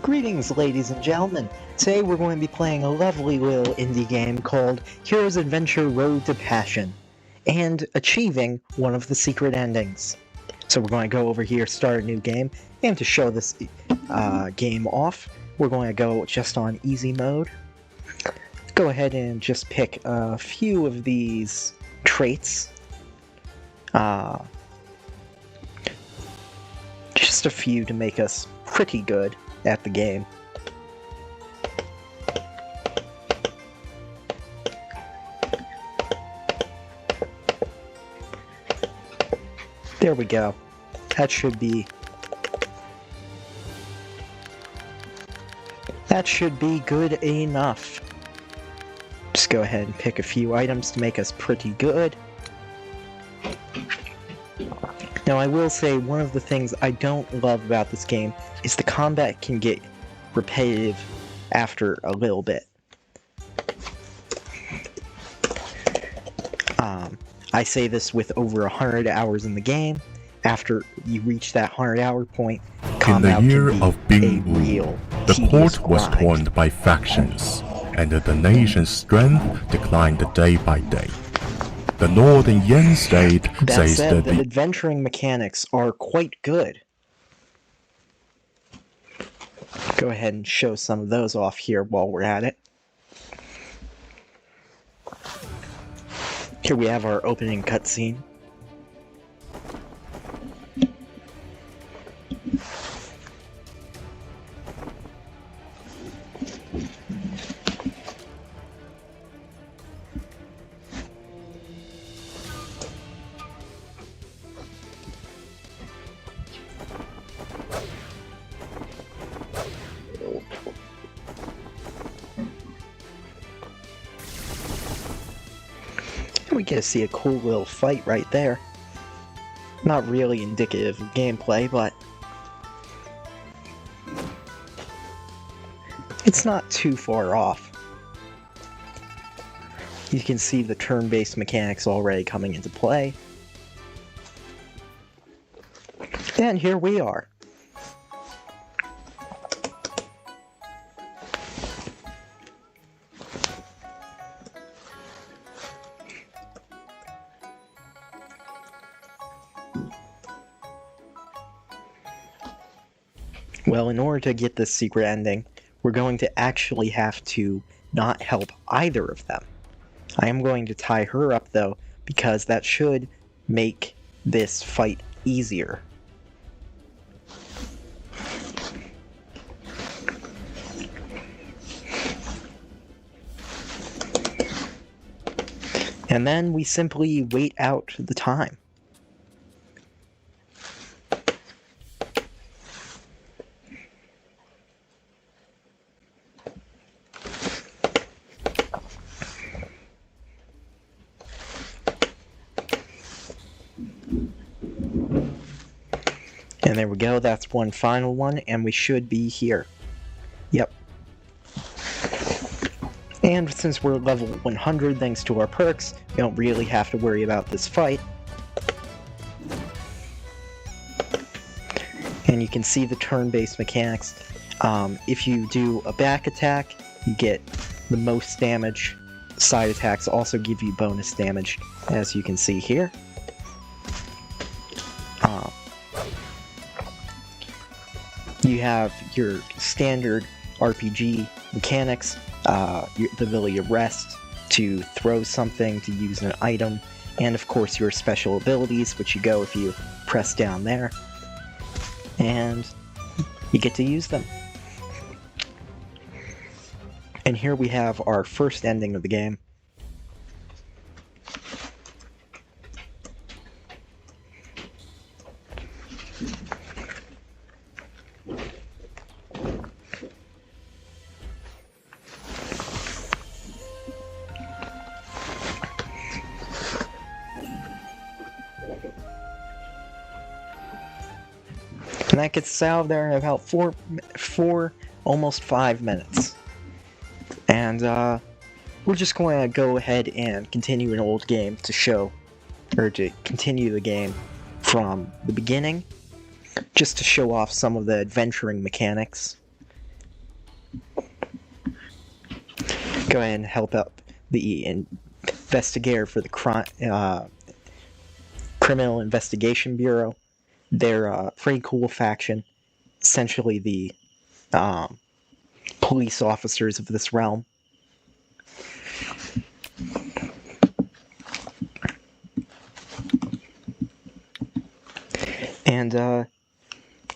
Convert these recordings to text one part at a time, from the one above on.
Greetings, ladies and gentlemen. Today we're going to be playing a lovely little indie game called Hero's Adventure Road to Passion, and achieving one of the secret endings. So we're going to go over here, start a new game, and to show this game off, we're going to go just on easy mode. Go ahead and just pick a few of these traits. Just a few to make us pretty good at the game. There we go. That should be good enough. Just go ahead and pick a few items to make us pretty good. Now I will say one of the things I don't love about this game is the combat can get repetitive after a little bit. I say this with over 100 hours in the game. After you reach that 100-hour point, combat in the year can be of Bing a real the tedious court was grind. torn by factions, and the nation's strength declined day by day. The Northern Yan state That says said, that the adventuring mechanics are quite good. Go ahead and show some of those off here while we're at it. Here we have our opening cutscene. We get to see a cool little fight right there. Not really indicative of gameplay, but it's not too far off. You can see the turn-based mechanics already coming into play. And here we are. Well, in order to get this secret ending, we're going to actually have to not help either of them. I am going to tie her up, though, because that should make this fight easier. And then we simply wait out the time. And there we go, that's one final one, and we should be here. Yep. And since we're level 100 thanks to our perks, we don't really have to worry about this fight. And you can see the turn-based mechanics. If you do a back attack, you get the most damage. Side attacks also give you bonus damage, as you can see here. You have your standard RPG mechanics, the ability to rest, to throw something, to use an item, and of course your special abilities, which you go if you press down there, and you get to use them. And here we have our first ending of the game. And that gets us out of there in about almost 5 minutes. And we're just going to go ahead and continue an old game to show, or to continue the game from the beginning, just to show off some of the adventuring mechanics. go ahead and help out the investigator for the Criminal Investigation Bureau. They're a pretty cool faction, essentially the police officers of this realm. And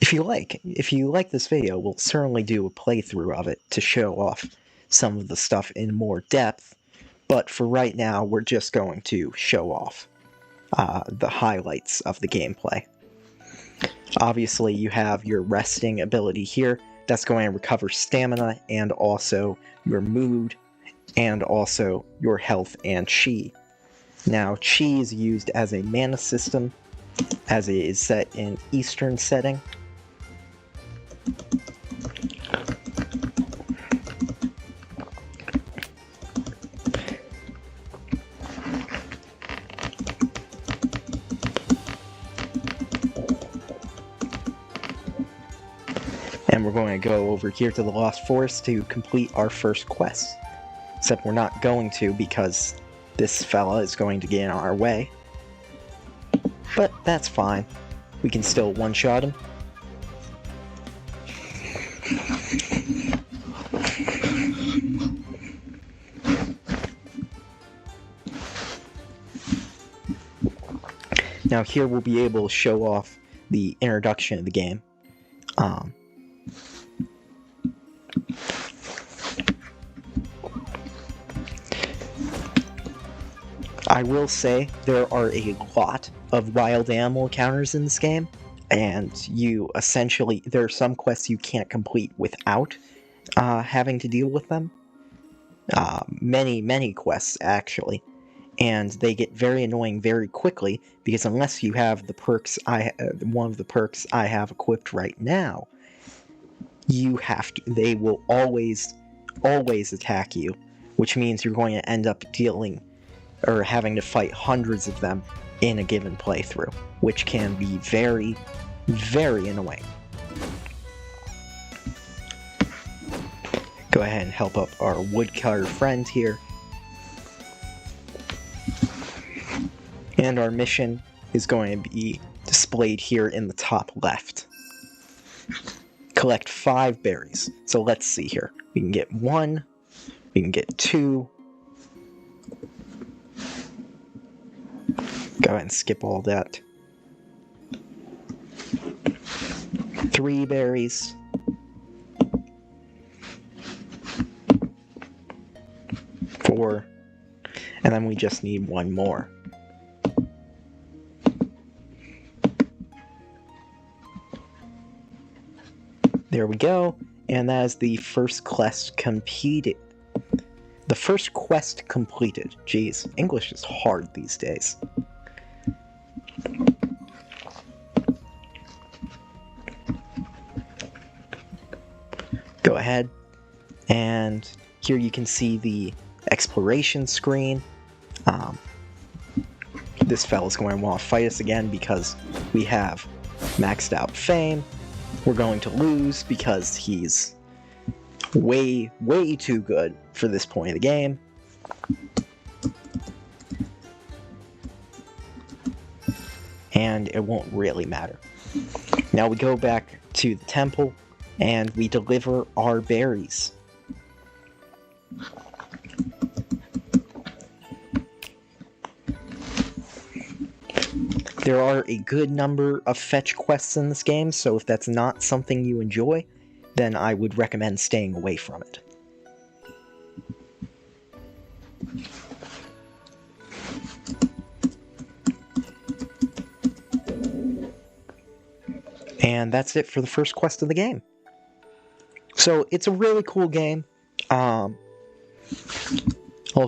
if you like this video, we'll certainly do a playthrough of it to show off some of the stuff in more depth, but for right now, we're just going to show off the highlights of the gameplay. Obviously, you have your resting ability here. That's going to recover stamina and also your mood and also your health and chi. Now, chi is used as a mana system, as it is set in Eastern setting. And we're going to go over here to the Lost Forest to complete our first quest. Except we're not going to because this fella is going to get in our way. But that's fine. We can still one-shot him. Now here we'll be able to show off the introduction of the game. I will say there are a lot of wild animal encounters in this game, and there are some quests you can't complete without having to deal with them. Many quests, actually. And they get very annoying very quickly, because unless you have the perks one of the perks I have equipped right now, they will always attack you, which means you're going to end up having to fight hundreds of them in a given playthrough, which can be very, very annoying. Go ahead and help up our woodcutter friend here. And our mission is going to be displayed here in the top left. Collect 5 berries. So let's see here. We can get 1, we can get 2. Go ahead and skip all that. 3 berries. 4. And then we just need 1 more. There we go. And that is the first quest completed. The first quest completed. Jeez, English is hard these days. Go ahead, and here you can see the exploration screen. This fella's going to want to fight us again because we have maxed out fame. We're going to lose because he's way too good for this point of the game. And it won't really matter. Now we go back to the temple and we deliver our berries. There are a good number of fetch quests in this game, so if that's not something you enjoy, then I would recommend staying away from it. And that's it for the first quest of the game. So it's a really cool game. I'll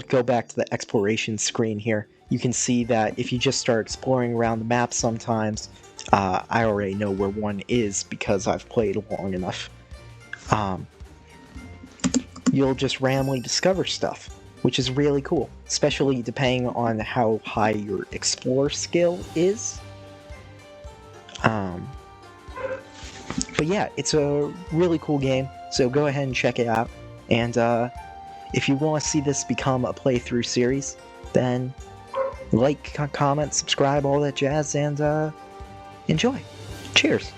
go back to the exploration screen here. You can see that if you just start exploring around the map sometimes, I already know where one is because I've played long enough. You'll just randomly discover stuff, which is really cool, especially depending on how high your explore skill is. But yeah, it's a really cool game, so go ahead and check it out. And if you want to see this become a playthrough series, then like, comment, subscribe, all that jazz, and enjoy. Cheers.